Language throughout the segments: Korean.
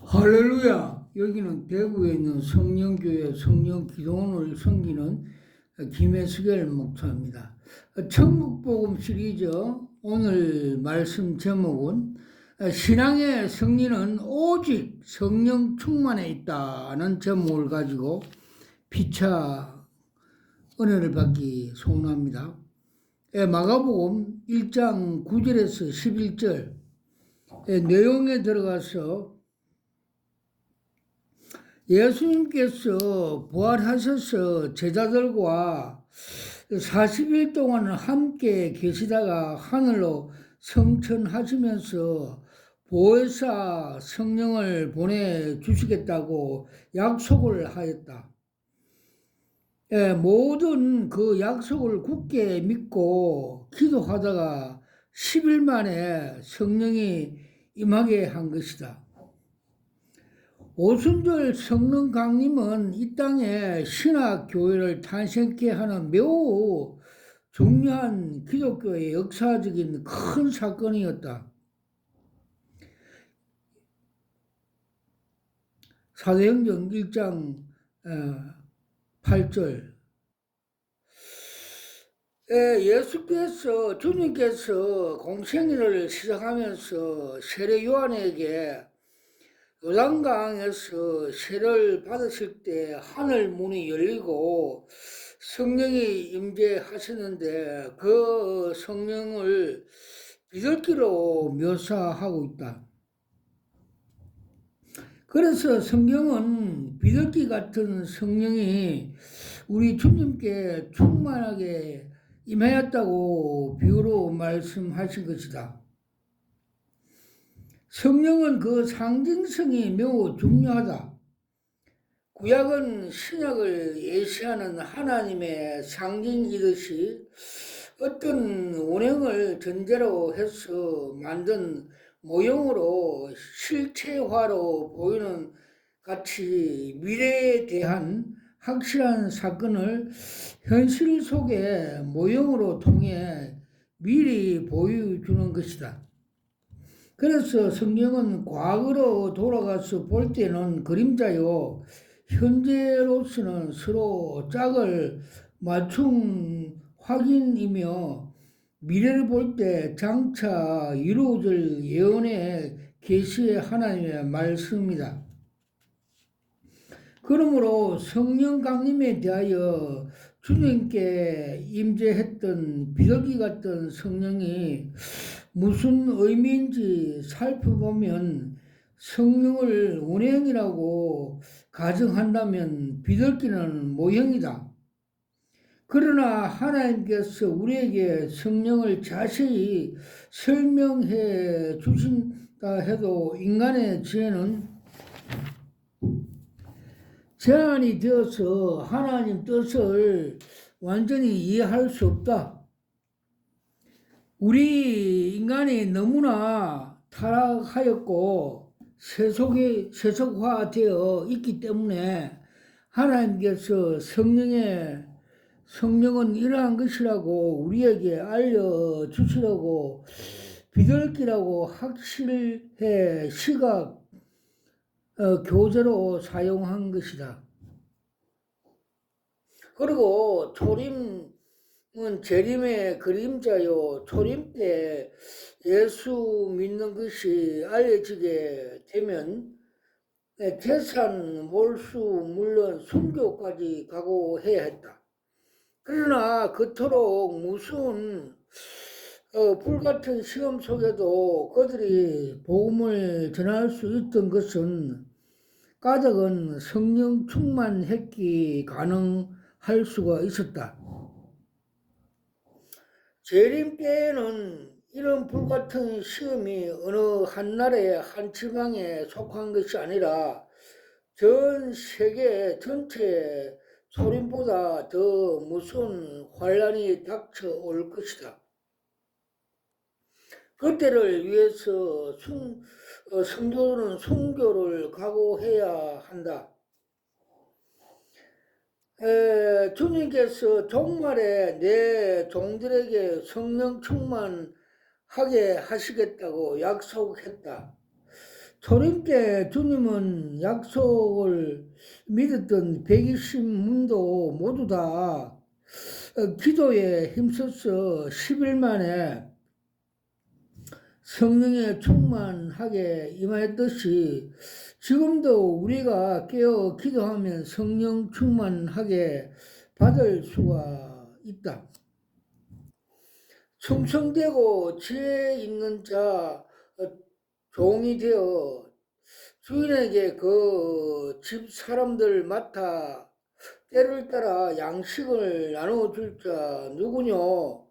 할렐루야! 여기는 대구에 있는 성령교회 성령기도원을 섬기는 김혜수결 목사입니다. 천국복음 시리즈 오늘 말씀 제목은 신앙의 승리는 오직 성령 충만에 있다는 제목을 가지고 피차 은혜를 받기 소원합니다. 마가복음 1장 9절에서 11절 내용에 들어가서 예수님께서 부활하셔서 제자들과 40일 동안 함께 계시다가 하늘로 승천하시면서 보혜사 성령을 보내주시겠다고 약속을 하였다. 모든 그 약속을 굳게 믿고 기도하다가 10일 만에 성령이 임하게 한 것이다. 오순절 성령 강림은 이 땅에 신학교회를 탄생케 하는 매우 중요한 기독교의 역사적인 큰 사건이었다. 사도행전 1장 8절 주님께서 공생애를 시작하면서 세례 요한에게 요단강에서 세례를 받으실 때 하늘 문이 열리고 성령이 임재하셨는데 그 성령을 비둘기로 묘사하고 있다. 그래서 성경은 비둘기 같은 성령이 우리 주님께 충만하게 임하였다고 비유로 말씀하신 것이다. 성령은 그 상징성이 매우 중요하다. 구약은 신약을 예시하는 하나님의 상징이듯이 어떤 운행을 전제로 해서 만든 모형으로 실체화로 보이는 같이 미래에 대한 확실한 사건을 현실 속의 모형으로 통해 미리 보여주는 것이다. 그래서 성경은 과거로 돌아가서 볼 때는 그림자요, 현재로서는 서로 짝을 맞춘 확인이며 미래를 볼 때 장차 이루어질 예언의 계시의 하나님의 말씀입니다. 그러므로 성령 강림에 대하여 주님께 임재했던 비둘기 같은 성령이 무슨 의미인지 살펴보면 성령을 운행이라고 가정한다면 비둘기는 모형이다. 그러나 하나님께서 우리에게 성령을 자세히 설명해 주신다 해도 인간의 지혜는 제한이 되어서 하나님 뜻을 완전히 이해할 수 없다. 우리 인간이 너무나 타락하였고 세속화되어 있기 때문에 하나님께서 성령은 이러한 것이라고 우리에게 알려주시라고 비둘기라고 확실해 시각 교재로 사용한 것이다. 그리고 초림은 재림의 그림자요. 초림 때 예수 믿는 것이 알려지게 되면 재산, 몰수, 물론 순교까지 각오해야 했다. 그러나 그토록 무서운 불같은 시험 속에도 그들이 복음을 전할 수 있던 것은 까닭은 성령 충만했기 가능할 수가 있었다. 재림 때에는 이런 불같은 시험이 어느 한 나라의 한 지방에 속한 것이 아니라 전 세계 전체에 소림보다 더 무서운 환란이 닥쳐올 것이다. 그때를 위해서 성도는 순교를 각오해야 한다. 주님께서 종말에 내 종들에게 성령 충만하게 하시겠다고 약속했다. 초림 때 주님은 약속을 믿었던 120문도 모두 다 기도에 힘써서 10일 만에 성령에 충만하게 임하였듯이 지금도 우리가 깨어 기도하면 성령 충만하게 받을 수가 있다. 충성되고 지혜 있는 자 종이 되어 주인에게 그 집 사람들 맡아 때를 따라 양식을 나눠줄 자 누구뇨?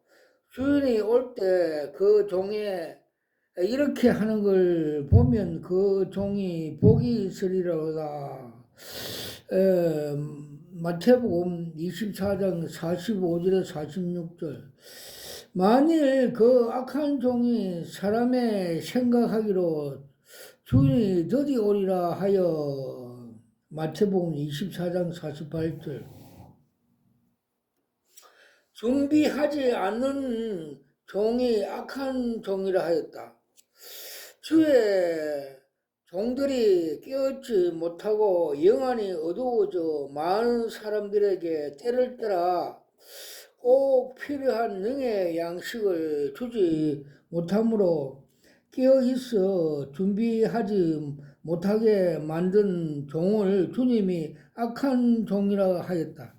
주인이 올 때 그 종에 이렇게 하는 걸 보면 그 종이 복이 있으리로다. 마태복음 24장 45절에 46절. 만일 그 악한 종이 사람의 생각하기로 주인이 더디 오리라 하여 마태복음 24장 48절. 준비하지 않는 종이 악한 종이라 하였다. 주의 종들이 깨어있지 못하고 영안이 어두워져 많은 사람들에게 때를 따라 꼭 필요한 능의 양식을 주지 못하므로 깨어있어 준비하지 못하게 만든 종을 주님이 악한 종이라 하였다.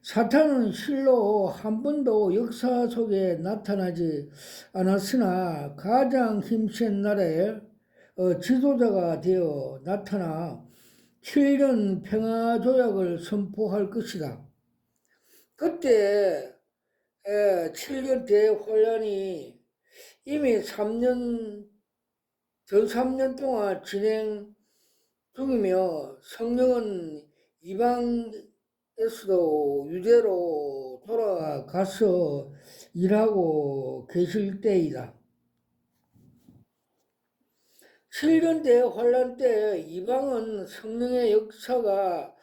사탄은 실로 한 번도 역사 속에 나타나지 않았으나 가장 힘센 날에 지도자가 되어 나타나 7년 평화조약을 선포할 것이다. 그때 7년 대환란이 이미 3년 동안 진행 중이며 성령은 이방에서도 유대로 돌아가서 일하고 계실 때이다. 7년 대환란 때 이방은 성령의 역사가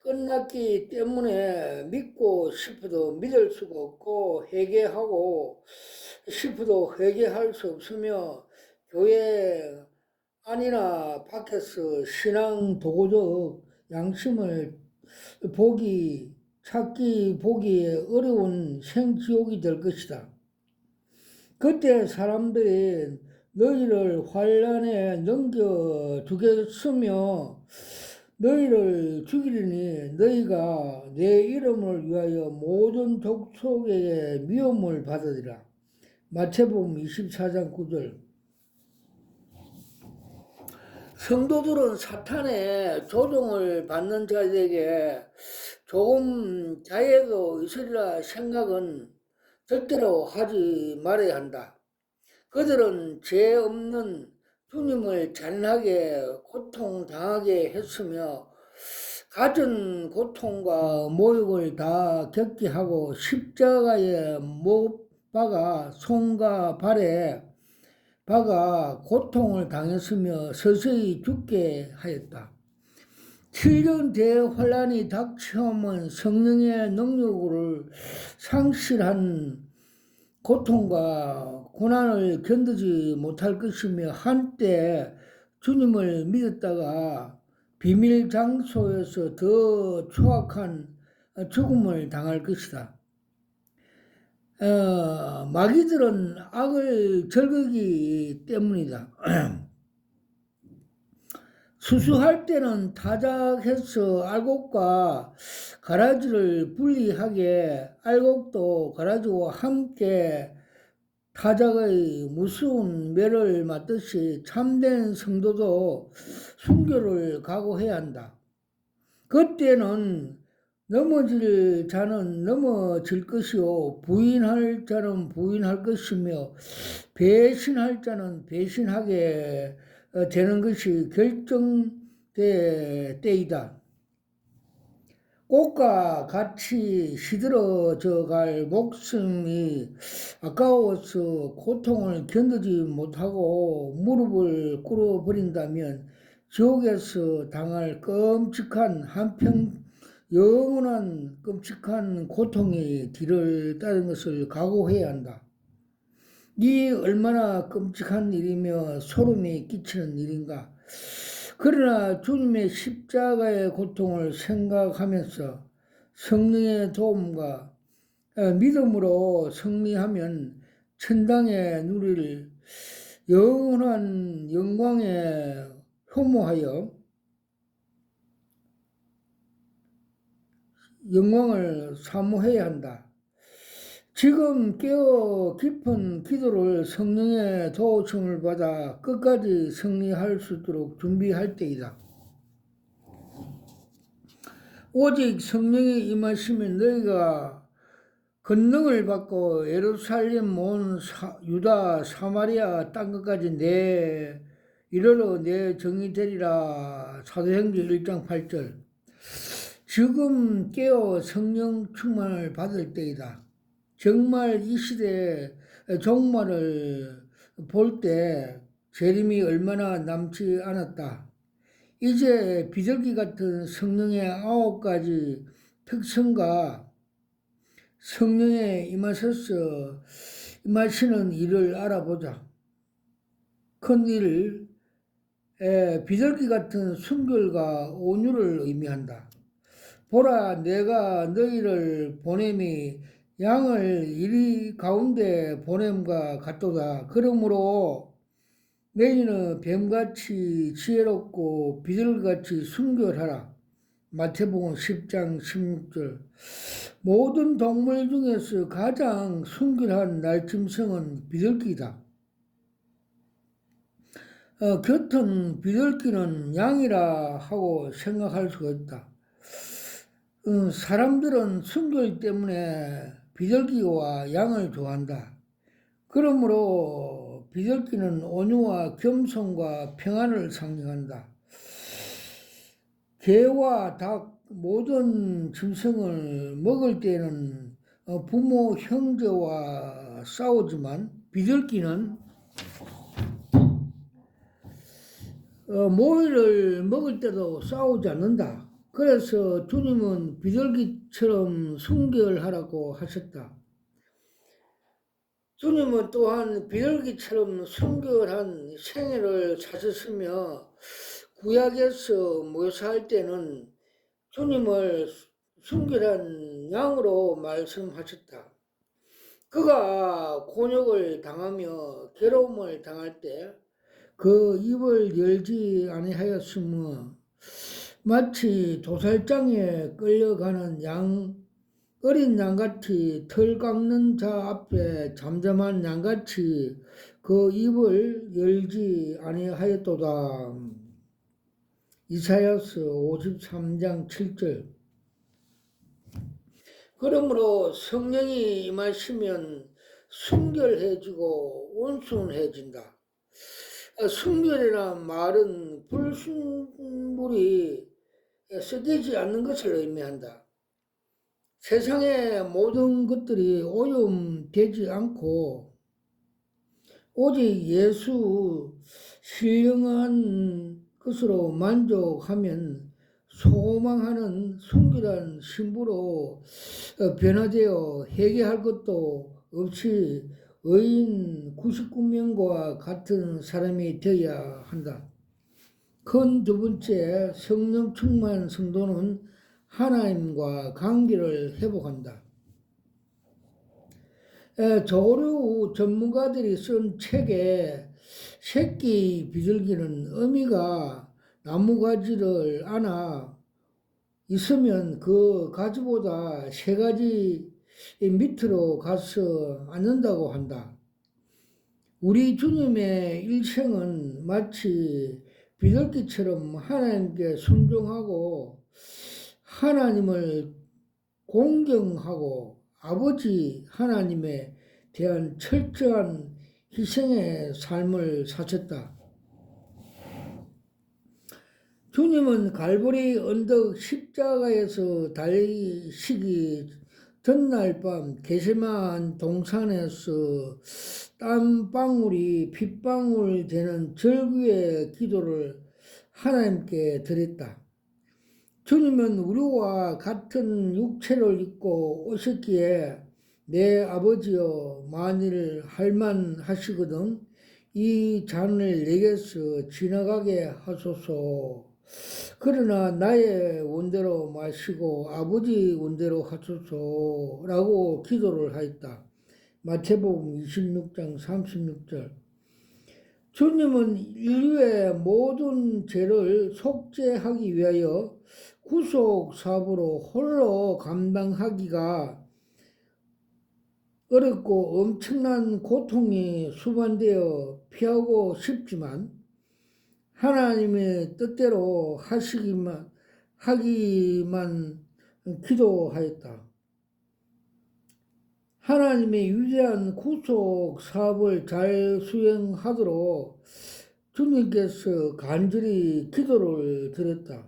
끝났기 때문에 믿고 싶어도 믿을 수가 없고 회개하고 싶어도 회개할 수 없으며 교회 안이나 밖에서 신앙 도구적 양심을 찾기 보기 어려운 생지옥이 될 것이다. 그때 사람들이 너희를 환란에 넘겨주겠으며 너희를 죽이리니 너희가 내 이름을 위하여 모든 족속에게 미움을 받으리라. 마태복음 24장 9절. 성도들은 사탄의 조종을 받는 자들에게 조금 자유도 있으리라 생각은 절대로 하지 말아야 한다. 그들은 죄 없는 주님을 잔인하게 고통당하게 했으며 갖은 고통과 모욕을 다 겪게 하고 십자가에 못 박아 손과 발에 박아 고통을 당했으며 서서히 죽게 하였다. 7년 대환란이 닥쳐오면 성령의 능력을 상실한 고통과 고난을 견디지 못할 것이며 한때 주님을 믿었다가 비밀 장소에서 더 추악한 죽음을 당할 것이다. 마귀들은 악을 즐기기 때문이다. 수수할 때는 타작해서 알곡과 가라지를 분리하게 알곡도 가라지와 함께 타작의 무서운 매를 맞듯이 참된 성도도 순교를 각오해야 한다. 그때는 넘어질 자는 넘어질 것이요 부인할 자는 부인할 것이며 배신할 자는 배신하게 되는 것이 결정될 때이다. 꽃과 같이 시들어져 갈 목숨이 아까워서 고통을 견디지 못하고 무릎을 꿇어버린다면 지옥에서 당할 끔찍한 영원한 끔찍한 고통이 뒤를 따른 것을 각오해야 한다. 네 얼마나 끔찍한 일이며 소름이 끼치는 일인가. 그러나 주님의 십자가의 고통을 생각하면서 성령의 도움과 믿음으로 승리하면 천당에 누릴 영원한 영광에 효모하여 영광을 사모해야 한다. 지금 깨어 깊은 기도를 성령의 도우심을 받아 끝까지 승리할 수 있도록 준비할 때이다. 오직 성령이 임하시면 너희가 권능을 받고 예루살렘 온 유다 사마리아 땅 끝까지 이르러 내 정이 되리라. 사도행전 1장 8절. 지금 깨어 성령 충만을 받을 때이다. 정말 이 시대에 종말을 볼 때 재림이 얼마나 남지 않았다. 이제 비둘기 같은 성령의 9가지 특성과 성령에 임하시는 일을 알아보자. 큰 일, 비둘기 같은 순결과 온유를 의미한다. 보라, 내가 너희를 보냄이 양을 이리 가운데 보냄과 같도다. 그러므로 너희는 뱀같이 지혜롭고 비둘기같이 순결하라. 마태복음 10장 16절. 모든 동물 중에서 가장 순결한 날짐승은 비둘기다. 겉은 비둘기는 양이라 하고 생각할 수가 있다. 사람들은 순결 때문에 비둘기와 양을 좋아한다. 그러므로 비둘기는 온유와 겸손과 평안을 상징한다. 개와 닭 모든 짐승을 먹을 때는 부모 형제와 싸우지만 비둘기는 모이를 먹을 때도 싸우지 않는다. 그래서 주님은 비둘기처럼 순결하라고 하셨다. 주님은 또한 비둘기처럼 순결한 생애를 사셨으며 구약에서 묘사할 때는 주님을 순결한 양으로 말씀하셨다. 그가 곤욕을 당하며 괴로움을 당할 때 그 입을 열지 아니하였으며 마치 도살장에 끌려가는 어린 양같이 털 깎는 자 앞에 잠잠한 양같이 그 입을 열지 아니하였도다. 이사야서 53장 7절. 그러므로 성령이 임하시면 순결해지고 온순해진다. 순결이란 말은 불순물이 썩이지 않는 것을 의미한다. 세상의 모든 것들이 오염되지 않고 오직 예수 신령한 것으로 만족하면 소망하는 순결한 신부로 변화되어 회개할 것도 없이 의인 99명과 같은 사람이 되어야 한다. 큰 두 번째, 성령 충만 성도는 하나님과 관계를 회복한다. 조류 전문가들이 쓴 책에 새끼 비둘기는 어미가 나무가지를 안아 있으면 그 가지보다 3가지 밑으로 가서 앉는다고 한다. 우리 주님의 일생은 마치 비둘기처럼 하나님께 순종하고 하나님을 공경하고 아버지 하나님에 대한 철저한 희생의 삶을 사셨다. 주님은 갈보리 언덕 십자가에서 달리시기 전날 밤 게세만 동산에서 땀방울이 핏방울 되는 절규의 기도를 하나님께 드렸다. 주님은 우리와 같은 육체를 입고 오셨기에 내 아버지여 만일 할만하시거든 이 잔을 내게서 지나가게 하소서. 그러나 나의 원대로 마시고 아버지 원대로 하소서라고 기도를 하였다. 마태복음 26장 36절. 주님은 인류의 모든 죄를 속죄하기 위하여 구속 사업으로 홀로 감당하기가 어렵고 엄청난 고통이 수반되어 피하고 싶지만 하나님의 뜻대로 하기만 기도하였다. 하나님의 위대한 구속 사업을 잘 수행하도록 주님께서 간절히 기도를 드렸다.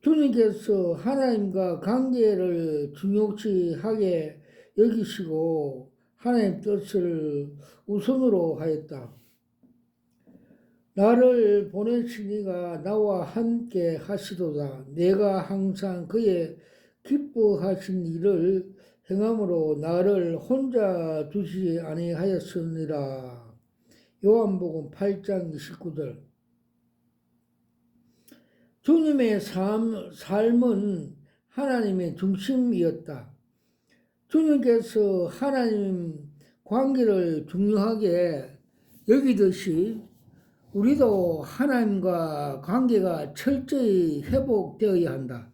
주님께서 하나님과 관계를 중요시하게 여기시고 하나님 뜻을 우선으로 하였다. 나를 보내신 이가 나와 함께 하시도다. 내가 항상 그의 기뻐하신 일을 행함으로 나를 혼자 두시지 아니하였으니라. 요한복음 8장 29절. 주님의 삶은 하나님의 중심이었다. 주님께서 하나님 관계를 중요하게 여기듯이 우리도 하나님과 관계가 철저히 회복되어야 한다.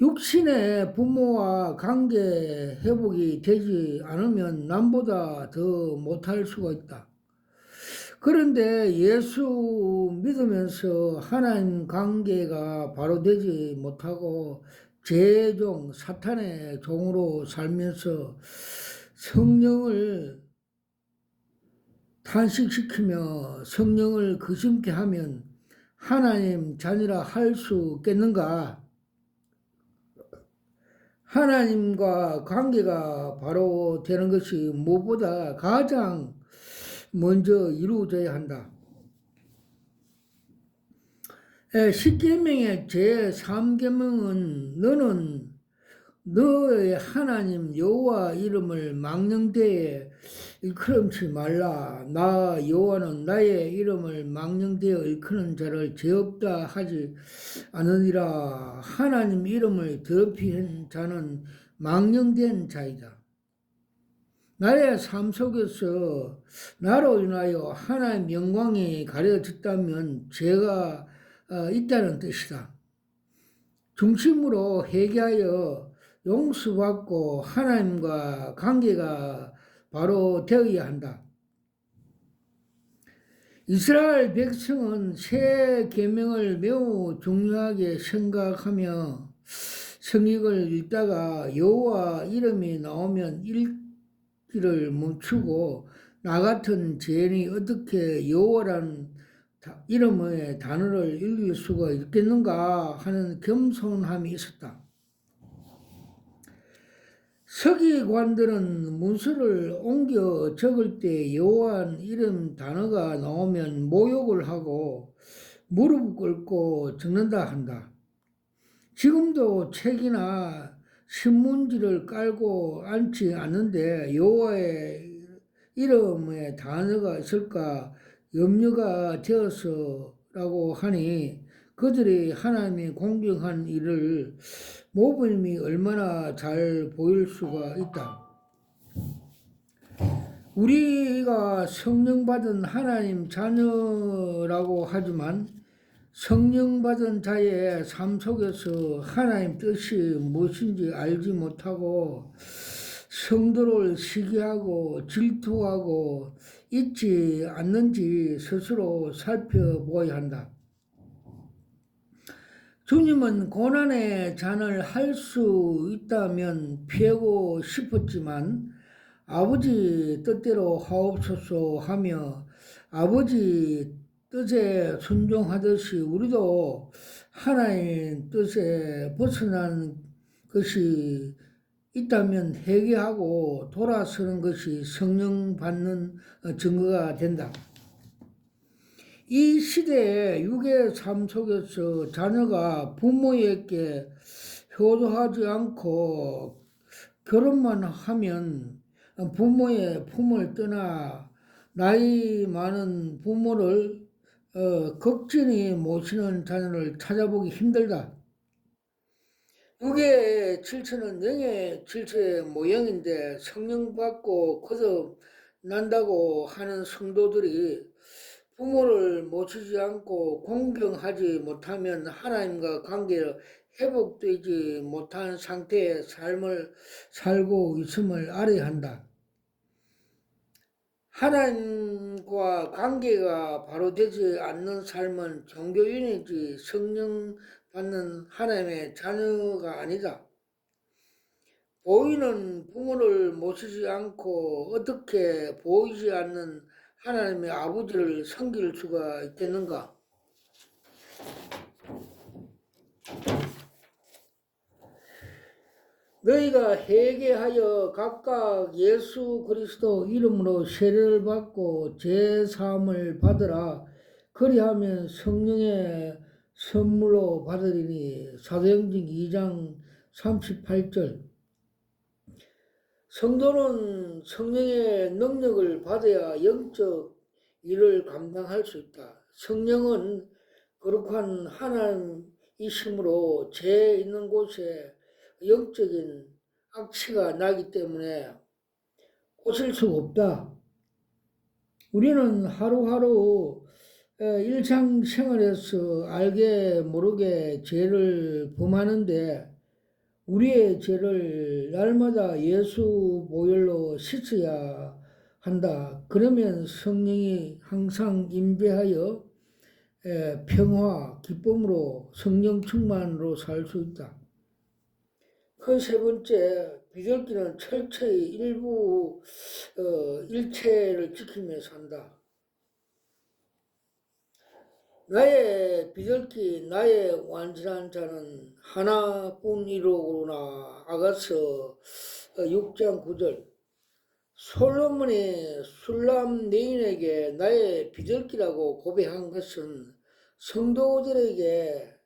육신의 부모와 관계 회복이 되지 않으면 남보다 더 못할 수가 있다. 그런데 예수 믿으면서 하나님 관계가 바로 되지 못하고 죄종, 사탄의 종으로 살면서 성령을 탄식시키며 성령을 거심케 하면 하나님 자녀라 할 수 있겠는가? 하나님과 관계가 바로 되는 것이 무엇보다 가장 먼저 이루어져야 한다. 십계명의 제3계명은 너는 너의 하나님 여호와 이름을 망령되에 일컬음치 말라. 나 여호와는 나의 이름을 망령되어 일컫는 자를 죄 없다 하지 않으니라. 하나님 이름을 더럽힌 자는 망령된 자이다. 나의 삶 속에서 나로 인하여 하나님 영광이 가려졌다면 죄가 있다는 뜻이다. 중심으로 회개하여 용서받고 하나님과 관계가 바로 되어야 한다. 이스라엘 백성은 새 계명을 매우 중요하게 생각하며 성경을 읽다가 여호와 이름이 나오면 읽기를 멈추고 나 같은 죄인이 어떻게 여호와라는 이름의 단어를 읽을 수가 있겠는가 하는 겸손함이 있었다. 서기관들은 문서를 옮겨 적을 때 여호와 이름 단어가 나오면 모욕을 하고 무릎 꿇고 적는다 한다. 지금도 책이나 신문지를 깔고 앉지 않는데 여호와의 이름의 단어가 있을까 염려가 되어서라고 하니 그들이 하나님이 공경한 일을 모범이 얼마나 잘 보일 수가 있다. 우리가 성령 받은 하나님 자녀라고 하지만 성령 받은 자의 삶 속에서 하나님 뜻이 무엇인지 알지 못하고 성도를 시기하고 질투하고 있지 않는지 스스로 살펴보아야 한다. 주님은 고난의 잔을 할 수 있다면 피하고 싶었지만 아버지 뜻대로 하옵소서 하며 아버지 뜻에 순종하듯이 우리도 하나님 뜻에 벗어난 것이 있다면 회개하고 돌아서는 것이 성령 받는 증거가 된다. 이 시대의 육의 삶 속에서 자녀가 부모에게 효도하지 않고 결혼만 하면 부모의 품을 떠나 나이 많은 부모를 극진히 모시는 자녀를 찾아보기 힘들다. 육의 질서는 영의 질서의 모형인데 성령 받고 거듭난다고 하는 성도들이 부모를 모시지 않고 공경하지 못하면 하나님과 관계를 회복되지 못한 상태의 삶을 살고 있음을 알아야 한다. 하나님과 관계가 바로 되지 않는 삶은 종교인이지 성령 받는 하나님의 자녀가 아니다. 보이는 부모를 모시지 않고 어떻게 보이지 않는 하나님의 아버지를 섬길 수가 있겠는가? 너희가 회개하여 각각 예수 그리스도 이름으로 세례를 받고 제사함을 받으라. 그리하면 성령의 선물로 받으리니. 사도행전 2장 38절. 성도는 성령의 능력을 받아야 영적 일을 감당할 수 있다. 성령은 거룩한 하나님이시므로 죄 있는 곳에 영적인 악취가 나기 때문에 고칠 수가 없다. 우리는 하루하루 일상생활에서 알게 모르게 죄를 범하는데 우리의 죄를 날마다 예수 보혈로 씻어야 한다. 그러면 성령이 항상 임재하여 평화, 기쁨으로 성령 충만으로 살 수 있다. 그 세 번째, 비둘기는 철저히 일체를 지키며 산다. 나의 비둘기, 나의 완전한 자는 하나뿐이로구나. 아가서 6장 9절. 솔로몬이 술람 내인에게 나의 비둘기라고 고백한 것은 성도들에게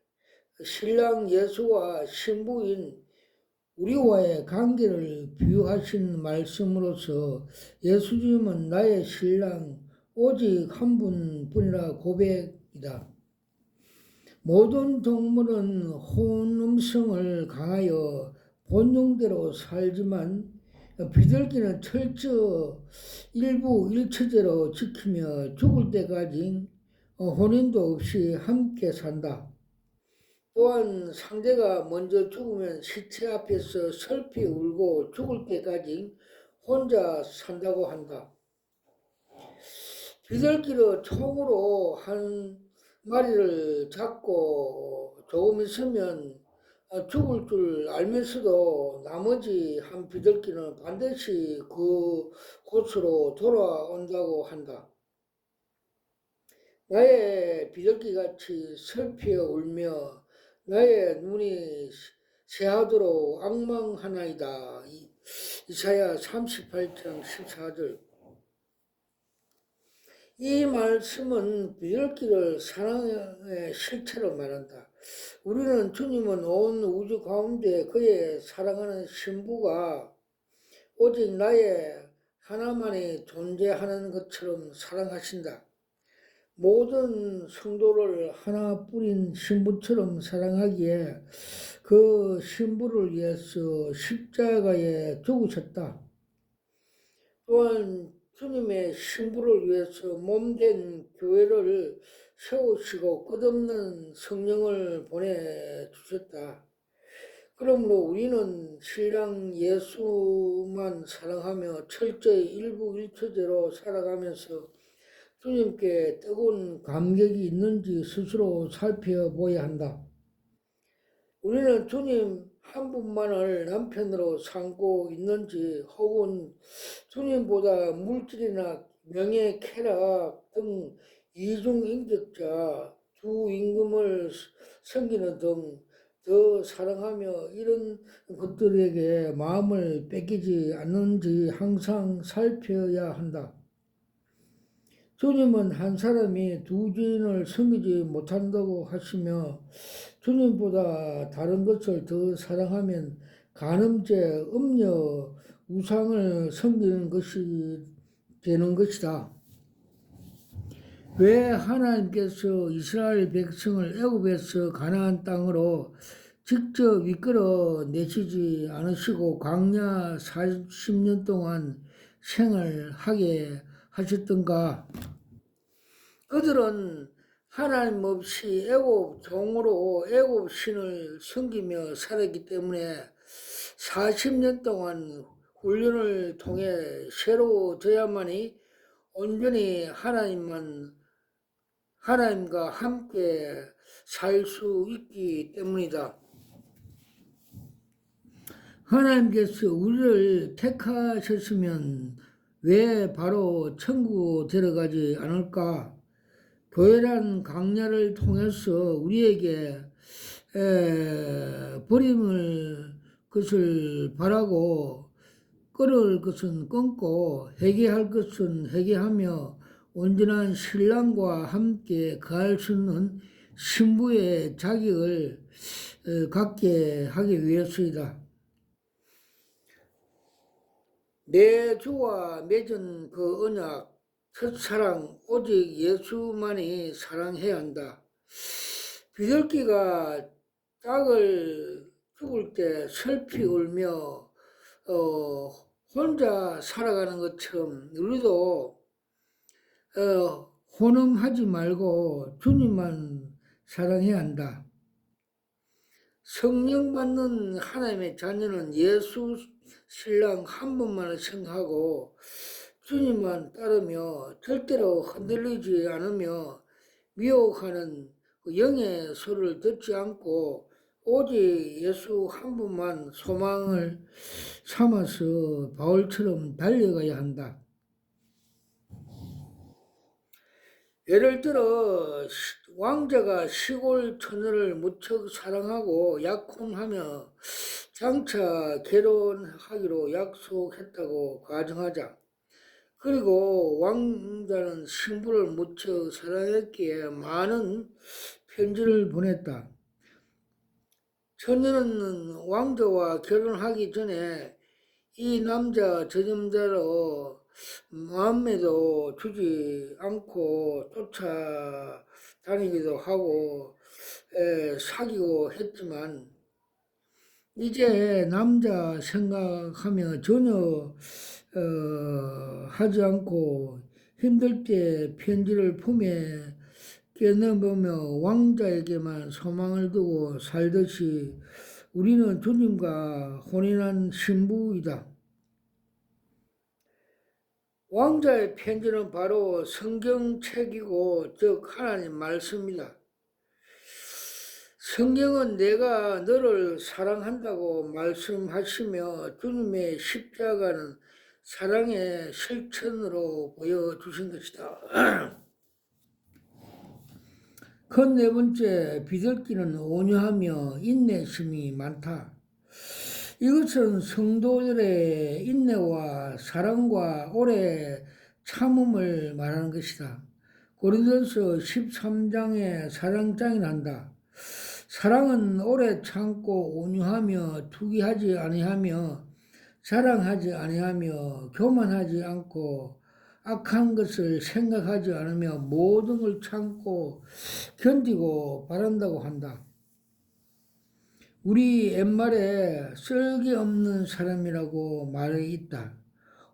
신랑 예수와 신부인 우리와의 관계를 비유하신 말씀으로서 예수님은 나의 신랑 오직 한 분뿐이라 고백이다. 모든 동물은 혼음성을 강하여 본능대로 살지만 비둘기는 철저 일부일처제로 지키며 죽을 때까지 혼인도 없이 함께 산다. 또한 상대가 먼저 죽으면 시체 앞에서 슬피 울고 죽을 때까지 혼자 산다고 한다. 비둘기를 총으로 한 마리를 잡고 조금 있으면 죽을 줄 알면서도 나머지 한 비둘기는 반드시 그 곳으로 돌아온다고 한다. 나의 비둘기같이 슬피 울며 나의 눈이 새하도록 악망하나이다. 이사야 38장 14절. 이 말씀은 비둘기를 사랑의 실체로 말한다. 우리는 주님은 온 우주 가운데 그의 사랑하는 신부가 오직 나의 하나만이 존재하는 것처럼 사랑하신다. 모든 성도를 하나뿐인 신부처럼 사랑하기에 그 신부를 위해서 십자가에 죽으셨다. 또한 주님의 신부를 위해서 몸된 교회를 세우시고 끝없는 성령을 보내주셨다. 그러므로 우리는 신랑 예수만 사랑하며 철저히 일부일처제로 살아가면서 주님께 뜨거운 감격이 있는지 스스로 살펴보아야 한다. 우리는 주님 한 분만을 남편으로 삼고 있는지 혹은 주님보다 물질이나 명예, 쾌락 등 이중인격자, 두 임금을 섬기는 등 더 사랑하며 이런 것들에게 마음을 뺏기지 않는지 항상 살펴야 한다. 주님은 한 사람이 두 주인을 섬기지 못한다고 하시며 주님보다 다른 것을 더 사랑하면 간음죄, 음녀, 우상을 섬기는 것이 되는 것이다. 왜 하나님께서 이스라엘 백성을 애굽에서 가나안 땅으로 직접 이끌어 내시지 않으시고 광야 40년 동안 생활하게 하셨던가? 그들은 하나님 없이 애굽 종으로 애굽 신을 섬기며 살았기 때문에 40년 동안 훈련을 통해 새로워져야만이 온전히 하나님과 함께 살 수 있기 때문이다. 하나님께서 우리를 택하셨으면 왜 바로 천국 들어가지 않을까? 교회란 강야를 통해서 우리에게 버림을 것을 바라고 끊을 것은 끊고 회개할 것은 회개하며 온전한 신랑과 함께 거할 수 있는 신부의 자격을 갖게 하기 위해서이다. 내 주와 맺은 그 언약, 첫사랑, 오직 예수만이 사랑해야 한다. 비둘기가 짝을 죽을 때 슬피 울며 혼자 살아가는 것처럼 우리도 혼음하지 말고 주님만 사랑해야 한다. 성령 받는 하나님의 자녀는 예수 신랑 한 분만을 생각하고 주님만 따르며 절대로 흔들리지 않으며 미혹하는 영의 소리를 듣지 않고 오직 예수 한 분만 소망을 삼아서 바울처럼 달려가야 한다. 예를 들어 왕자가 시골 처녀를 무척 사랑하고 약혼하며 장차 결혼하기로 약속했다고 가정하자. 그리고 왕자는 신부를 무척 사랑했기에 많은 편지를 보냈다. 처녀는 왕자와 결혼하기 전에 이 남자 저 남자로 마음에도 주지 않고 쫓아다니기도 하고 사귀고 했지만 이제 남자 생각하며 전혀 하지 않고 힘들 때 편지를 품에 깨넣으며 왕자에게만 소망을 두고 살듯이 우리는 주님과 혼인한 신부이다. 왕자의 편지는 바로 성경책이고 즉 하나님 말씀이다. 성경은 내가 너를 사랑한다고 말씀하시며 주님의 십자가는 사랑의 실천으로 보여주신 것이다. 큰 네 번째, 비둘기는 온유하며 인내심이 많다. 이것은 성도들의 인내와 사랑과 오래 참음을 말하는 것이다. 고린도서 13장에 사랑장이 난다. 사랑은 오래 참고 온유하며 투기하지 아니하며 자랑하지 아니하며 교만하지 않고 악한 것을 생각하지 않으며 모든 걸 참고 견디고 바란다고 한다. 우리 옛말에 쓸기 없는 사람이라고 말이 있다.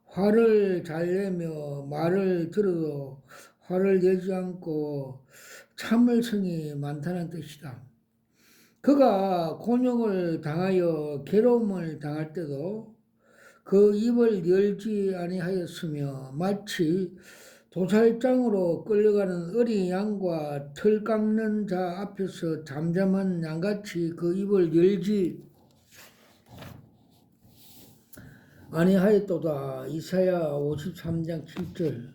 화를 잘 내며 말을 들어도 화를 내지 않고 참을성이 많다는 뜻이다. 그가 곤욕을 당하여 괴로움을 당할 때도 그 입을 열지 아니하였으며 마치 도살장으로 끌려가는 어린 양과 털 깎는 자 앞에서 잠잠한 양같이 그 입을 열지 아니하였도다. 이사야 53장 7절.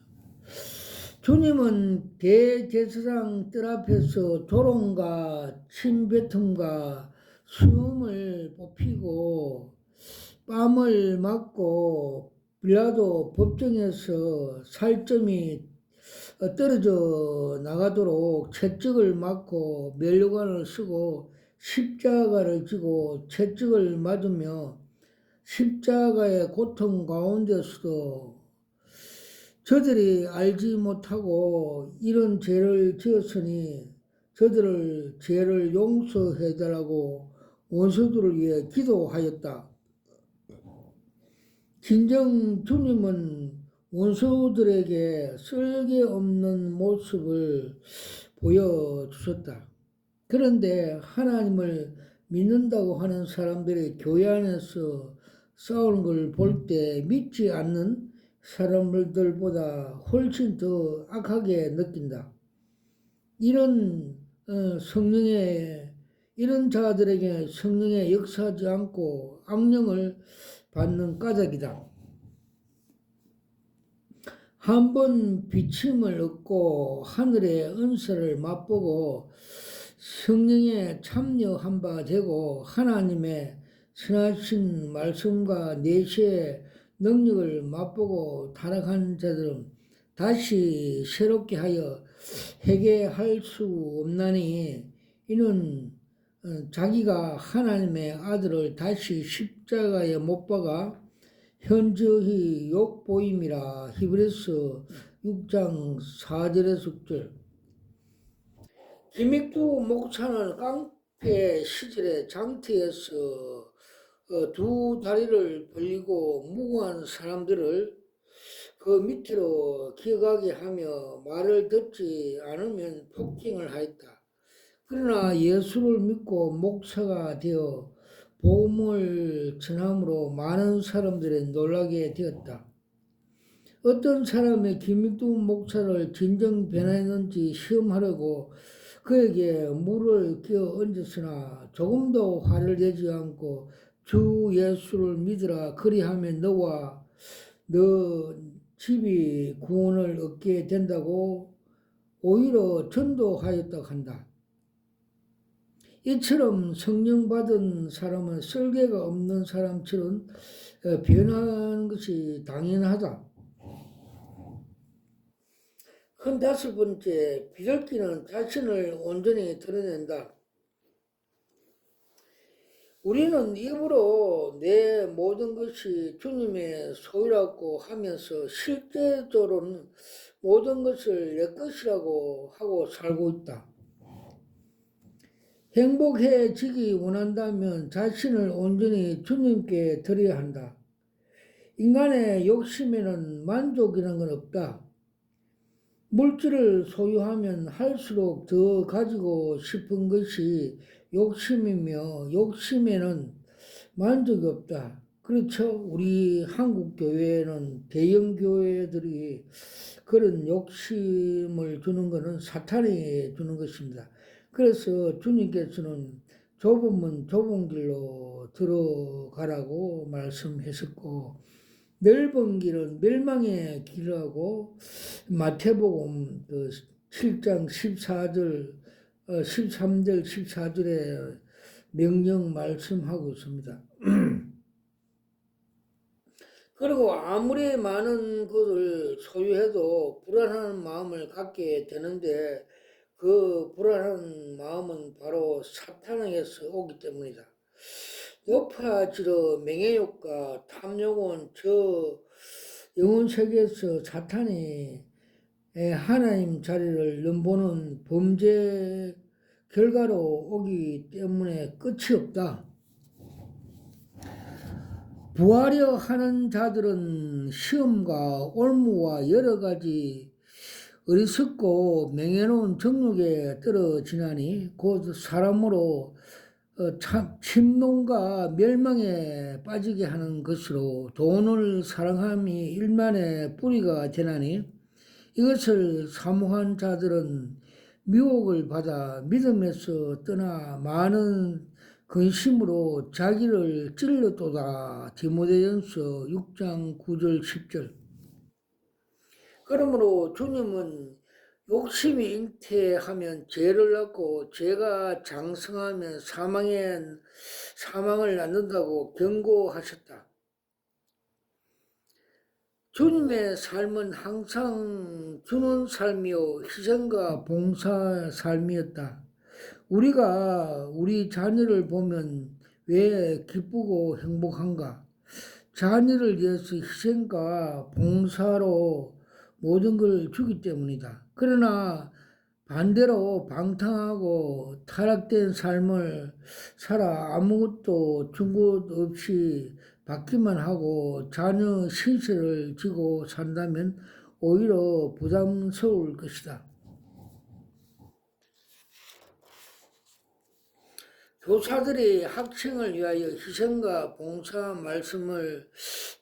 주님은 대제사장 뜰 앞에서 조롱과 침뱉음과 숨을 뽑히고 뺨을 맞고 빌라도 법정에서 살점이 떨어져 나가도록 채찍을 맞고 면류관을 쓰고 십자가를 지고 채찍을 맞으며 십자가의 고통 가운데서도 저들이 알지 못하고 이런 죄를 지었으니 저들을 죄를 용서해달라고 원수들을 위해 기도하였다. 진정 주님은 원수들에게 쓸개없는 모습을 보여주셨다. 그런데 하나님을 믿는다고 하는 사람들이 교회 안에서 싸우는 걸 볼 때 믿지 않는 사람들보다 훨씬 더 악하게 느낀다. 이런 성령의 이런 자들에게 성령의 역사하지 않고 악령을 받는 까닭이다. 한번 비침을 얻고 하늘의 은사를 맛보고 성령에 참여한 바 되고 하나님의 선하신 말씀과 내시의 능력을 맛보고 타락한 자들은 다시 새롭게 하여 회개할 수 없나니 이는 자기가 하나님의 아들을 다시 십자가에 못 박아 현저히 욕보임이라. 히브리서 6장 4절에서 6절. 김익두 목사는 깡패 시절에 장터에서 두 다리를 벌리고 무고한 사람들을 그 밑으로 기어가게 하며 말을 듣지 않으면 폭행을 하였다. 그러나 예수를 믿고 목사가 되어 복음을 전함으로 많은 사람들이 놀라게 되었다. 어떤 사람이 김익두 목사를 진정 변화했는지 시험하려고 그에게 물을 끼워 얹었으나 조금도 화를 내지 않고 주 예수를 믿으라 그리하면 너와 너 집이 구원을 얻게 된다고 오히려 전도하였다고 한다. 이처럼 성령 받은 사람은 쓸개가 없는 사람처럼 변하는 것이 당연하다. 큰 다섯 번째, 비둘기는 자신을 온전히 드러낸다. 우리는 입으로 내 모든 것이 주님의 소유라고 하면서 실제적으로는 모든 것을 내 것이라고 하고 살고 있다. 행복해지기 원한다면 자신을 온전히 주님께 드려야 한다. 인간의 욕심에는 만족이라는 건 없다. 물질을 소유하면 할수록 더 가지고 싶은 것이 욕심이며 욕심에는 만족이 없다. 그렇죠? 우리 한국 교회는 대형 교회들이 그런 욕심을 주는 것은 사탄이 주는 것입니다. 그래서 주님께서는 좁은 문 좁은 길로 들어가라고 말씀하셨고 넓은 길은 멸망의 길이라고 마태복음 7장 14절, 13절, 14절에 명령 말씀하고 있습니다. 그리고 아무리 많은 것을 소유해도 불안한 마음을 갖게 되는데 그 불안한 마음은 바로 사탄에게서 오기 때문이다. 높아지러 명예욕과 탐욕은 저 영혼세계에서 사탄이 하나님 자리를 넘보는 범죄 결과로 오기 때문에 끝이 없다. 부하려 하는 자들은 시험과 올무와 여러 가지 어리석고 명예로운 정욕에 떨어지나니 곧 사람으로 침노가 멸망에 빠지게 하는 것으로 돈을 사랑함이 일만의 뿌리가 되나니 이것을 사모한 자들은 미혹을 받아 믿음에서 떠나 많은 근심으로 자기를 찔렀도다. 디모데전서 6장 9절 10절. 그러므로 주님은 욕심이 잉태하면 죄를 낳고 죄가 장성하면 사망을 낳는다고 경고하셨다. 주님의 삶은 항상 주는 삶이요 희생과 봉사 삶이었다. 우리가 우리 자녀를 보면 왜 기쁘고 행복한가? 자녀를 위해서 희생과 봉사로 모든 걸 주기 때문이다. 그러나 반대로 방탕하고 타락된 삶을 살아 아무것도 준 것 없이 받기만 하고 자녀 신세를 지고 산다면 오히려 부담스러울 것이다. 교사들이 학생을 위하여 희생과 봉사 말씀을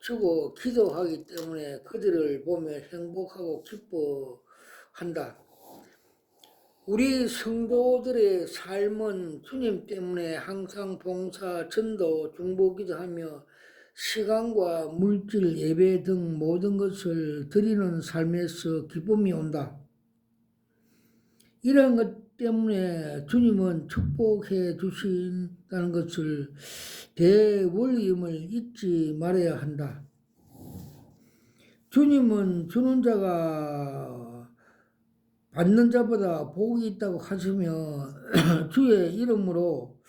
주고 기도하기 때문에 그들을 보며 행복하고 기뻐한다. 우리 성도들의 삶은 주님 때문에 항상 봉사, 전도, 중보기도 하며 시간과 물질, 예배 등 모든 것을 드리는 삶에서 기쁨이 온다. 이런 것 때문에 주님은 축복해 주신다는 것을 대원리임을 잊지 말아야 한다. 주님은 주는 자가 받는 자보다 복이 있다고 하시며 주의 이름으로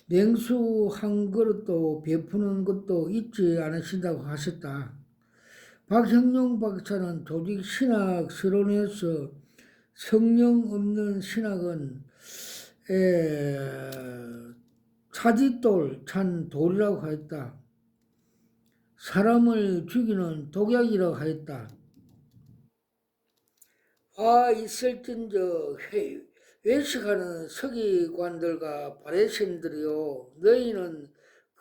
냉수 한 그릇도 베푸는 것도 잊지 않으신다고 하셨다. 박형룡 박사는 조직 신학 서론에서 성령 없는 신학은 차짓돌 찬 돌이라고 하였다. 사람을 죽이는 독약이라고 하였다. 있을진저 외식하는 서기관들과 바리새인들이요, 너희는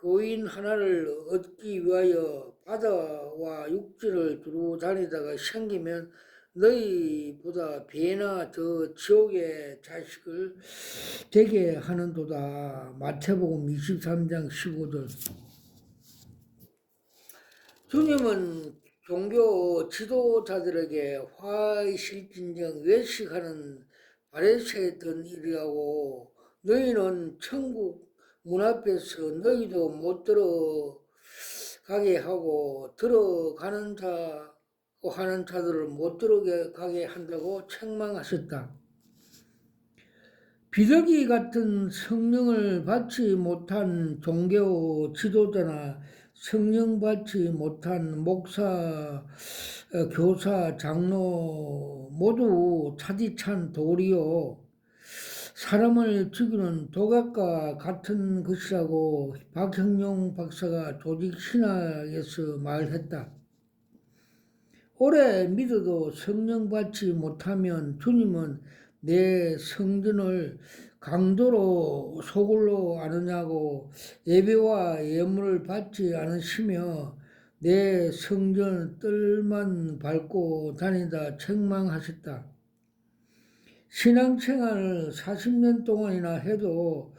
교인 하나를 얻기 위하여 바다와 육지를 두루 다니다가 생기면 너희보다 배나 더 지옥의 자식을 되게 하는도다. 마태복음 23장 15절. 주님은 종교 지도자들에게 화이실진정 외식하는 바리새인들이라고 너희는 천국 문 앞에서 너희도 못 들어가게 하고 들어가는 자고 하는 자들을 못 들어가게 한다고 책망하셨다. 비둘기 같은 성령을 받지 못한 종교 지도자나 성령 받지 못한 목사, 교사, 장로 모두 차디찬 돌이요 사람을 죽이는 독약과 같은 것이라고 박형룡 박사가 조직 신학에서 말했다. 오래 믿어도 성령 받지 못하면 주님은 내 성전을 강도로 소굴로 아느냐고 예배와 예물을 받지 않으시며 내 성전 뜰만 밟고 다니다 책망하셨다. 신앙생활을 40년 동안이나 해도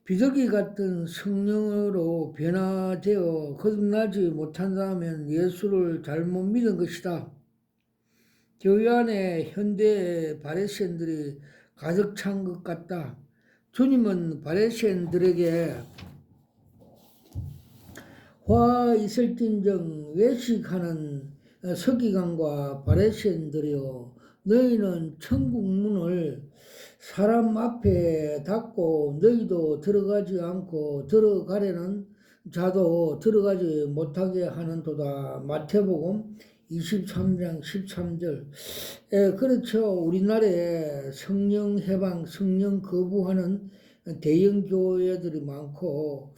비둘기 같은 성령으로 변화되어 거듭나지 못한다면 예수를 잘못 믿은 것이다. 교회 안에 현대 바리새인들이 가득 찬 것 같다. 주님은 바리새인들에게 화 있을진정 외식하는 서기관과 바리새인들이여 너희는 천국 문을 사람 앞에 닫고 너희도 들어가지 않고 들어가려는 자도 들어가지 못하게 하는도다. 마태복음 23장 13절. 그렇죠. 우리나라에 성령 해방, 성령 거부하는 대형 교회들이 많고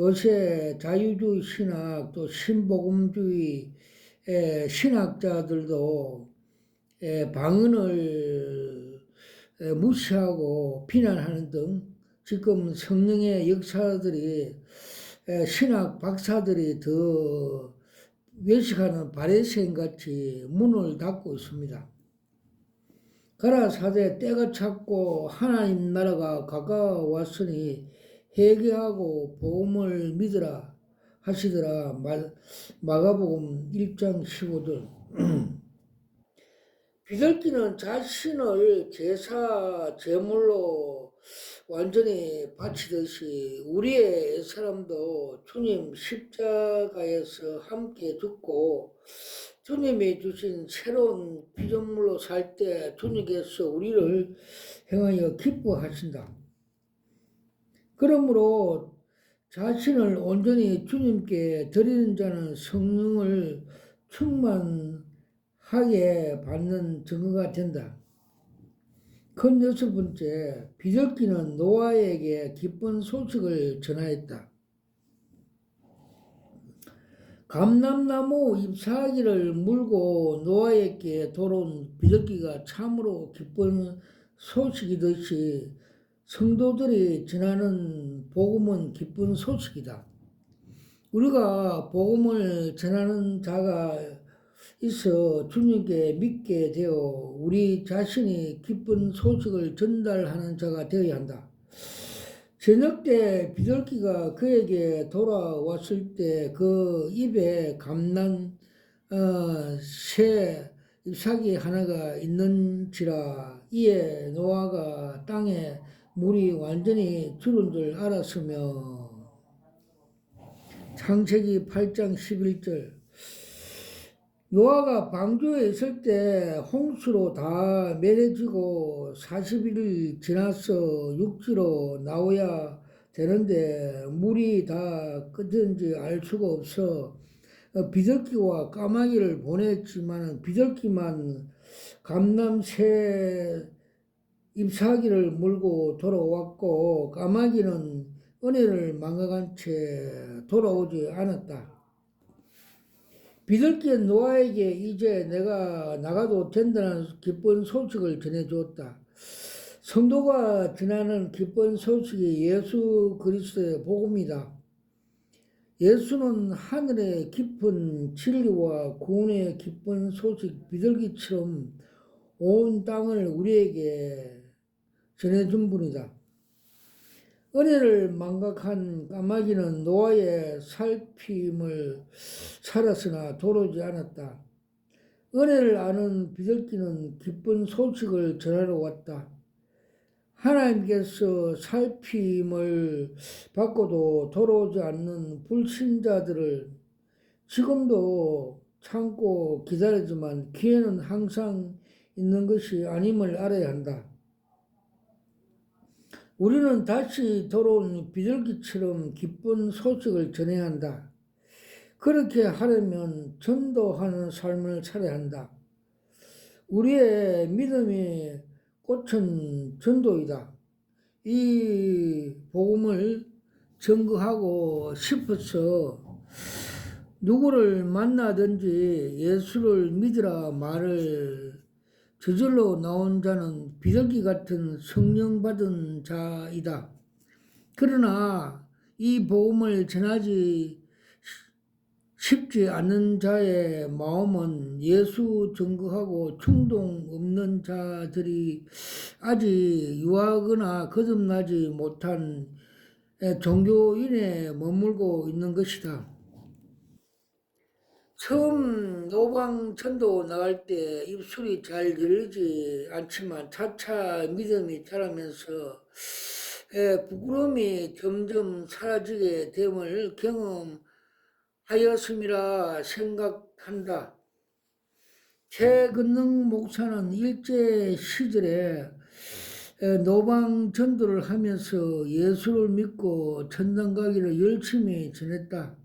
요새 자유주의 신학 또 신복음주의 신학자들도 방언을 무시하고 비난하는 등 지금 성령의 역사들이 신학 박사들이 더 외식하는 바리새인같이 문을 닫고 있습니다. 가라사대 때가 찼고 하나님 나라가 가까워왔으니 회개하고 복음을 믿으라 하시더라. 마가복음 1장 15절. 비둘기는 자신을 제사 제물로 완전히 바치듯이 우리의 사람도 주님 십자가에서 함께 죽고 주님이 주신 새로운 피조물로 살 때 주님께서 우리를 향하여 기뻐하신다. 그러므로 자신을 온전히 주님께 드리는 자는 성령을 충만하게 받는 증거가 된다. 큰 여섯 번째, 비둘기는 노아에게 기쁜 소식을 전하였다. 감람나무 잎사귀를 물고 노아에게 돌아온 비둘기가 참으로 기쁜 소식이듯이 성도들이 전하는 복음은 기쁜 소식이다. 우리가 복음을 전하는 자가 있어 주님께 믿게 되어 우리 자신이 기쁜 소식을 전달하는 자가 되어야 한다. 저녁 때 비둘기가 그에게 돌아왔을 때 그 입에 감난 새 잎사귀 하나가 있는지라. 이에 노아가 땅에 물이 완전히 줄은 줄 알았으며. 창세기 8장 11절. 노아가 방주에 있을 때 홍수로 다 멸해지고 40일이 지나서 육지로 나와야 되는데 물이 다 끄든지 알 수가 없어 비둘기와 까마귀를 보냈지만 비둘기만 감람새 잎사귀를 물고 돌아왔고 까마귀는 은혜를 망각한 채 돌아오지 않았다. 비둘기는 노아에게 이제 내가 나가도 된다는 기쁜 소식을 전해주었다. 성도가 전하는 기쁜 소식이 예수 그리스도의 복음이다. 예수는 하늘의 깊은 진리와 구원의 기쁜 소식 비둘기처럼 온 땅을 우리에게 전해준 분이다. 은혜를 망각한 까마귀는 노아의 살핌을 살았으나 돌아오지 않았다. 은혜를 아는 비둘기는 기쁜 소식을 전하러 왔다. 하나님께서 살핌을 받고도 돌아오지 않는 불신자들을 지금도 참고 기다리지만 기회는 항상 있는 것이 아님을 알아야 한다. 우리는 다시 돌아온 비둘기처럼 기쁜 소식을 전해야 한다. 그렇게 하려면 전도하는 삶을 살아야 한다. 우리의 믿음의 꽃은 전도이다. 이 복음을 증거하고 싶어서 누구를 만나든지 예수를 믿으라 말을 저절로 나온 자는 비둘기 같은 성령 받은 자이다. 그러나 이 복음을 전하지 쉽지 않은 자의 마음은 예수 증거하고 충동 없는 자들이 아직 유하거나 거듭나지 못한 종교인에 머물고 있는 것이다. 처음 노방전도 나갈 때 입술이 잘 열리지 않지만 차차 믿음이 자라면서 부끄러움이 점점 사라지게 됨을 경험하였음이라 생각한다. 최근능 목사는 일제 시절에 노방전도를 하면서 예수를 믿고 천당 가기를 열심히 전했다.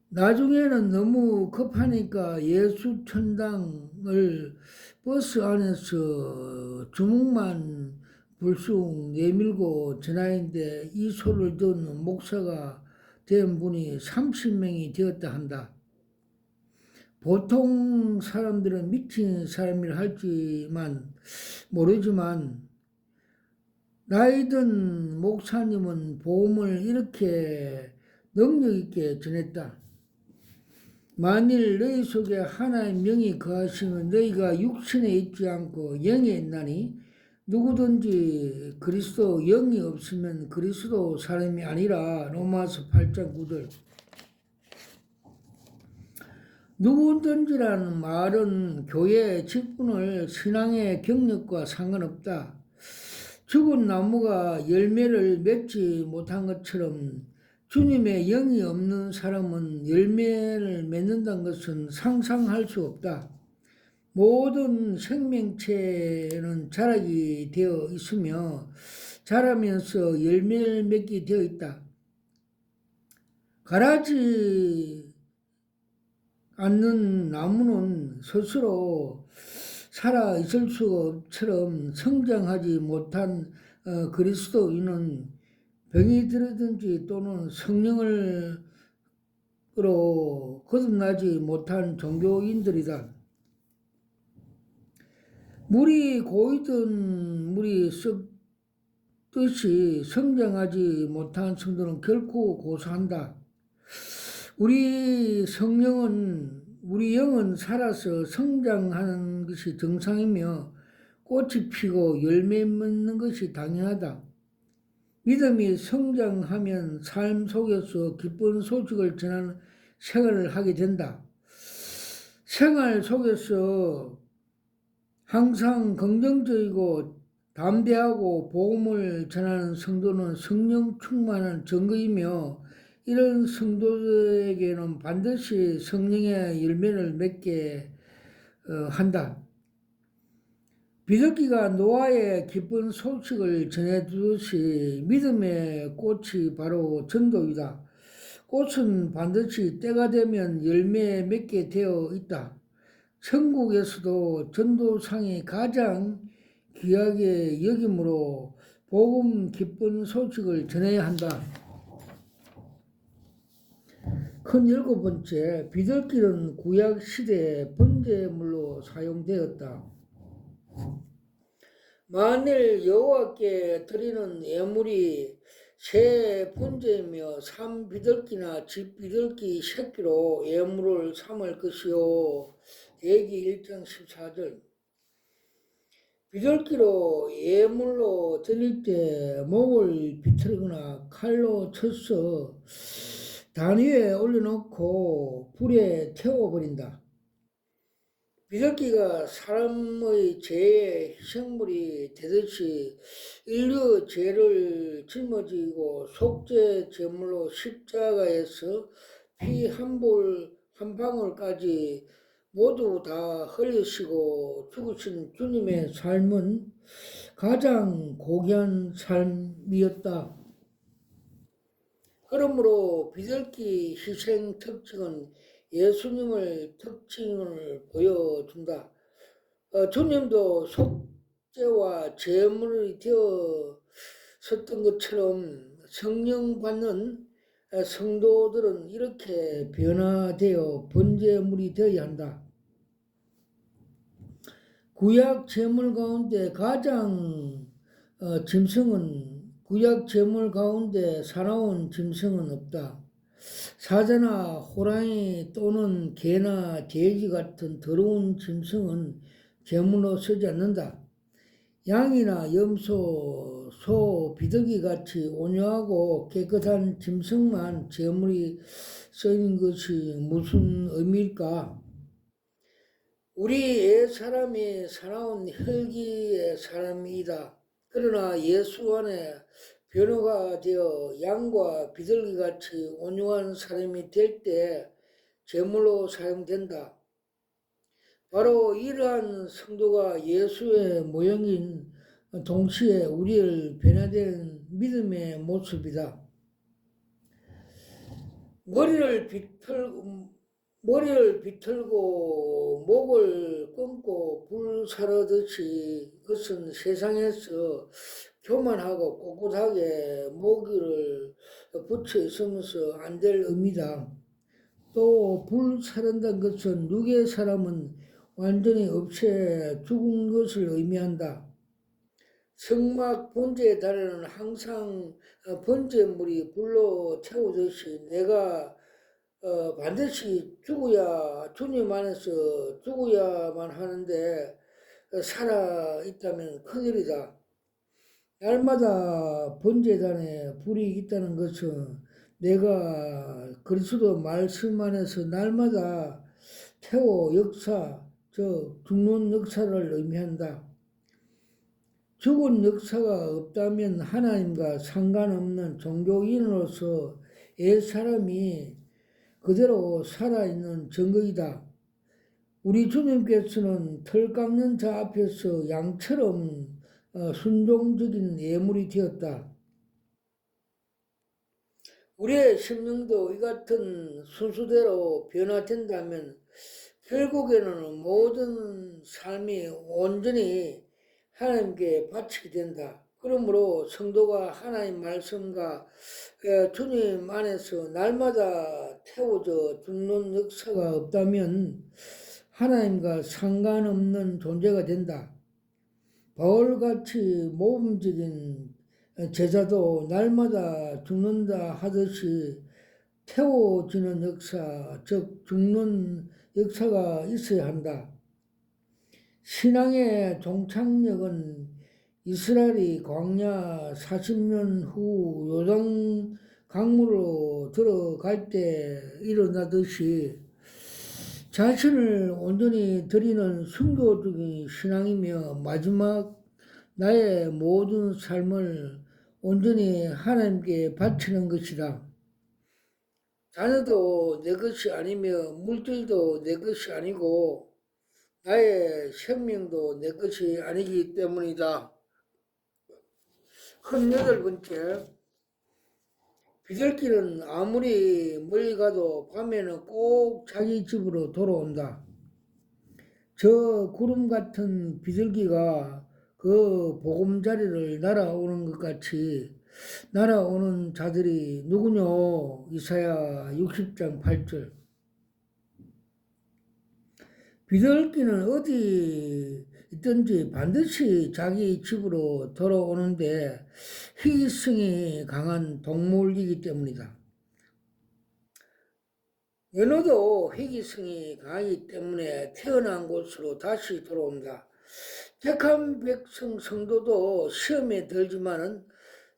나중에는 너무 급하니까 예수 천당을 버스 안에서 주먹만 불쑥 내밀고 전하는데 이 소리를 듣는 목사가 된 분이 30명이 되었다 한다. 보통 사람들은 미친 사람이라 할지만 모르지만 나이든 목사님은 복음을 이렇게 능력 있게 전했다. 만일 너희 속에 하나의 영이 거하시면 너희가 육신에 있지 않고 영에 있나니 누구든지 그리스도 영이 없으면 그리스도 사람이 아니라. 로마서 8장 9절. 누구든지라는 말은 교회 직분을 신앙의 경력과 상관없다. 죽은 나무가 열매를 맺지 못한 것처럼 주님의 영이 없는 사람은 열매를 맺는다는 것은 상상할 수 없다. 모든 생명체는 자라게 되어 있으며 자라면서 열매를 맺게 되어 있다. 가라지 않는 나무는 스스로 살아 있을 수가 없처럼 성장하지 못한 그리스도인은 병이 들었든지 또는 성령으로 거듭나지 못한 종교인들이다. 물이 고이든 물이 썩듯이 성장하지 못한 성도는 결코 고사한다. 우리 영은 살아서 성장하는 것이 정상이며 꽃이 피고 열매 맺는 것이 당연하다. 믿음이 성장하면 삶 속에서 기쁜 소식을 전하는 생활을 하게 된다. 생활 속에서 항상 긍정적이고 담대하고 복음을 전하는 성도는 성령 충만한 증거이며 이런 성도들에게는 반드시 성령의 열매를 맺게 한다. 비둘기가 노아의 기쁜 소식을 전해주듯이 믿음의 꽃이 바로 전도이다. 꽃은 반드시 때가 되면 열매 맺게 되어 있다. 천국에서도 전도상이 가장 귀하게 여김으로 복음 기쁜 소식을 전해야 한다. 큰 7번째, 비둘기는 구약 시대의 번제물로 사용되었다. 만일 여호와께 드리는 예물이 새 번제이며 산비둘기나 집비둘기 새끼로 예물을 삼을 것이요. 레위기 1장 14절. 비둘기로 예물로 드릴 때 목을 비틀거나 칼로 쳐서 단 위에 올려놓고 불에 태워버린다. 비둘기가 사람의 죄의 희생물이 되듯이 인류 죄를 짊어지고 속죄 제물로 십자가에서 피 한 방울까지 모두 다 흘리시고 죽으신 주님의 삶은 가장 고귀한 삶이었다. 그러므로 비둘기 희생 특징은 예수님의 특징을 보여준다. 주님도 속죄와 제물이 되었었던 것처럼 성령 받는 성도들은 이렇게 변화되어 번제물이 되어야 한다. 구약 제물 가운데 구약 제물 가운데 사나운 짐승은 없다. 사자나 호랑이 또는 개나 돼지 같은 더러운 짐승은 제물로 쓰지 않는다. 양이나 염소, 소, 비둘기 같이 온유하고 깨끗한 짐승만 제물이 쓰이는 것이 무슨 의미일까? 우리 옛사람이 사나운 혈기의 사람이다. 그러나 예수 안에 변호가 되어 양과 비둘기같이 온유한 사람이 될 때 제물로 사용된다. 바로 이러한 성도가 예수의 모형인 동시에 우리를 변화된 믿음의 모습이다. 머리를 비틀고 목을 끊고 불사르듯이 그것은 세상에서 교만하고 꼿꼿하게 모기를 붙여 있으면서 안 될 의미다. 또 불사른다는 것은 육의 사람은 완전히 없애 죽은 것을 의미한다. 성막 번제의 달에는 항상 번제물이 불로 태우듯이 내가 반드시 주님 안에서 죽어야만 하는데 살아 있다면 큰일이다. 날마다 번제단에 불이 있다는 것은 내가 그리스도 말씀 안에서 날마다 죽는 역사를 의미한다. 죽은 역사가 없다면 하나님과 상관없는 종교인으로서 옛사람이 그대로 살아있는 증거이다. 우리 주님께서는 털 깎는 자 앞에서 양처럼 순종적인 예물이 되었다. 우리의 심령도 이 같은 순수대로 변화된다면 결국에는 모든 삶이 온전히 하나님께 바치게 된다. 그러므로 성도가 하나님 말씀과 주님 안에서 날마다 태워져 죽는 역사가 없다면 하나님과 상관없는 존재가 된다. 바울같이 모범적인 제자도 날마다 죽는다 하듯이 태워지는 역사, 즉 죽는 역사가 있어야 한다. 신앙의 종착역은 이스라엘이 광야 40년 후 요단 강물로 들어갈 때 일어나듯이 자신을 온전히 드리는 순교적인 신앙이며 마지막 나의 모든 삶을 온전히 하나님께 바치는 것이다. 자녀도 내 것이 아니며 물질도 내 것이 아니고 나의 생명도 내 것이 아니기 때문이다. 18번째, 비둘기는 아무리 멀리 가도 밤에는 꼭 자기 집으로 돌아온다. 저 구름 같은 비둘기가 그 보금자리를 날아오는 것 같이 날아오는 자들이 누구뇨? 이사야 60장 8절. 비둘기는 어디 있든지 반드시 자기 집으로 돌아오는데 희귀성이 강한 동물이기 때문이다. 연어도 희귀성이 강하기 때문에 태어난 곳으로 다시 돌아온다. 택한 백성 성도도 시험에 들지만은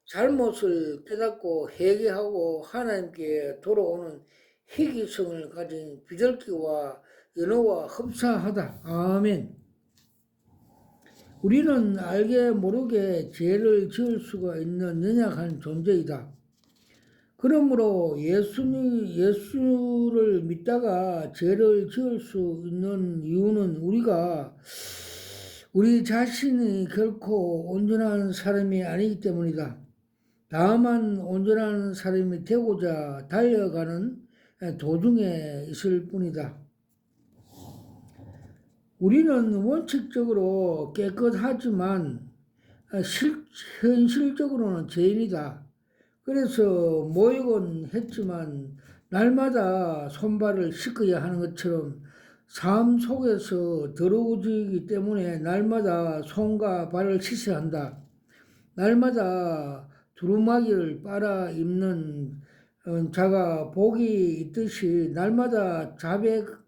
잘못을 깨닫고 회개하고 하나님께 돌아오는 희귀성을 가진 비둘기와 연어와 흡사하다. 아멘. 우리는 알게 모르게 죄를 지을 수가 있는 연약한 존재이다. 그러므로 예수를 믿다가 죄를 지을 수 있는 이유는 우리 자신이 결코 온전한 사람이 아니기 때문이다. 다만 온전한 사람이 되고자 달려가는 도중에 있을 뿐이다. 우리는 원칙적으로 깨끗하지만 현실적으로는 죄인이다. 그래서 모욕은 했지만 날마다 손발을 씻어야 하는 것처럼 삶 속에서 더러워지기 때문에 날마다 손과 발을 씻어야 한다. 날마다 두루마기를 빨아 입는 자가 복이 있듯이 날마다 자백하는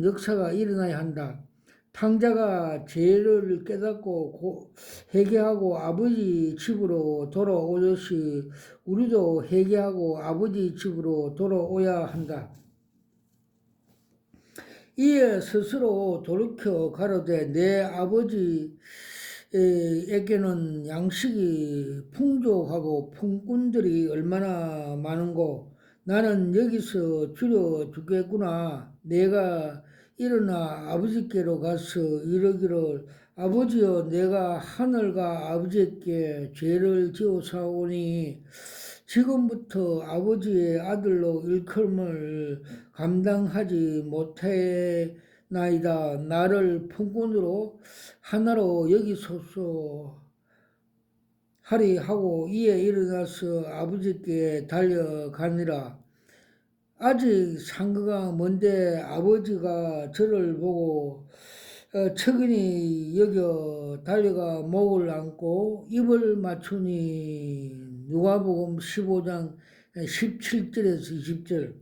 역사가 일어나야 한다. 탕자가 죄를 깨닫고 회개하고 아버지 집으로 돌아오듯이 우리도 회개하고 아버지 집으로 돌아오야 한다. 이에 스스로 돌이켜 가로되 내 아버지에게는 양식이 풍족하고 품꾼들이 얼마나 많은고 나는 여기서 줄여 죽겠구나. 내가 일어나 아버지께로 가서 이르기를 아버지여 내가 하늘과 아버지께 죄를 지어사오니 지금부터 아버지의 아들로 일컬음을 감당하지 못하나이다. 나를 품꾼으로 하나로 여기소서 하리 하고 이에 일어나서 아버지께 달려가니라. 아직 상거가 먼데 아버지가 저를 보고 척은히 여겨 달려가 목을 안고 입을 맞추니 누가복음 15장 17절에서 20절.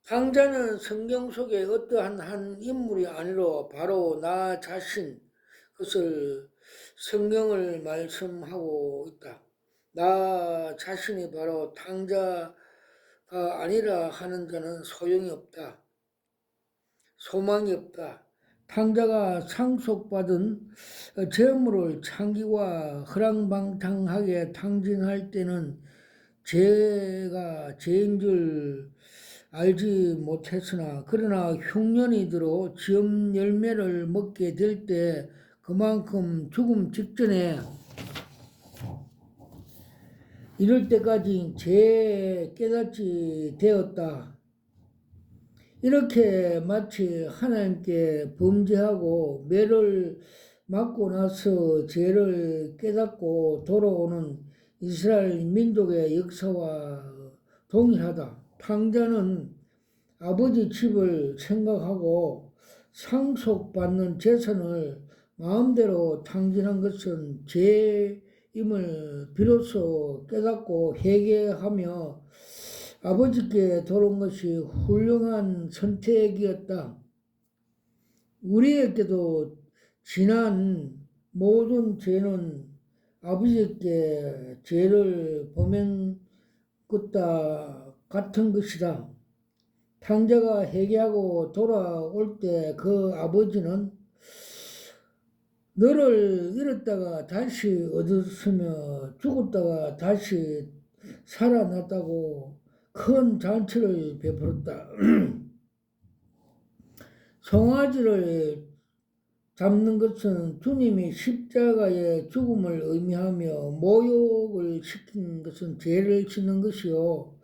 탕자는 성경 속에 어떠한 한 인물이 아니로 바로 나 자신 그것을 성경을 말씀하고 있다. 나 자신이 바로 탕자가 아니라 하는 자는 소용이 없다. 소망이 없다. 탕자가 상속받은 재물을 창기와 허랑방탕하게 탕진할 때는 죄가 죄인 줄 알지 못했으나 그러나 흉년이 들어 지음 열매를 먹게 될 때 그만큼 죽음 직전에 이럴 때까지 죄에 깨닫지 되었다. 이렇게 마치 하나님께 범죄하고 매를 맞고 나서 죄를 깨닫고 돌아오는 이스라엘 민족의 역사와 동일하다. 탕자는 아버지 집을 생각하고 상속받는 재산을 마음대로 탕진한 것은 죄임을 비로소 깨닫고 회개하며 아버지께 돌아온 것이 훌륭한 선택이었다. 우리에게도 지난 모든 죄는 아버지께 죄를 범한 것과 같은 것이다. 탕자가 회개하고 돌아올 때 그 아버지는 너를 잃었다가 다시 얻었으며 죽었다가 다시 살아났다고 큰 잔치를 베풀었다. 송아지를 잡는 것은 주님이 십자가의 죽음을 의미하며 모욕을 시킨 것은 죄를 짓는 것이요.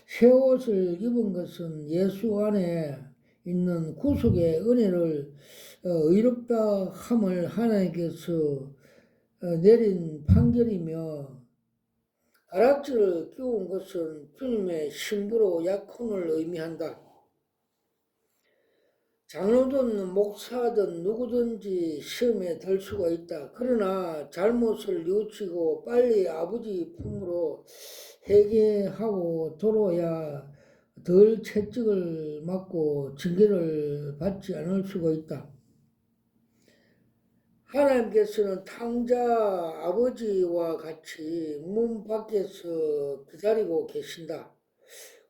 새 옷을 입은 것은 예수 안에 있는 구속의 은혜를 의롭다 함을 하나님께서 내린 판결이며 가락지를 끼운 것은 주님의 신부로 약혼을 의미한다. 장로든 목사든 누구든지 시험에 들 수가 있다. 그러나 잘못을 뉘우치고 빨리 아버지 품으로 회개하고 돌아야 덜 채찍을 맞고 징계를 받지 않을 수가 있다. 하나님께서는 탕자 아버지와 같이 문 밖에서 기다리고 계신다.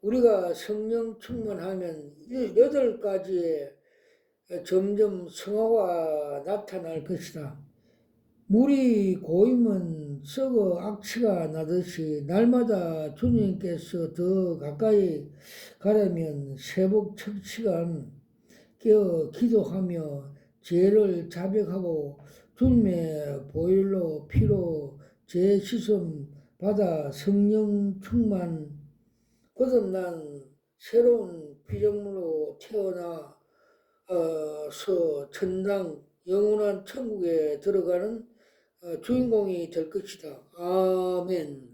우리가 성령 충만하면 8가지의 점점 성화가 나타날 것이다. 물이 고이면 썩어 악취가 나듯이 날마다 주님께서 더 가까이 가려면 새벽 첫 시간 깨어 기도하며 죄를 자백하고 주님의 보혈로 피로 죄 씻음 받아 성령 충만 거듭난 새로운 피조물로 태어나서 천당 영원한 천국에 들어가는 주인공이 될 것이다. 아멘.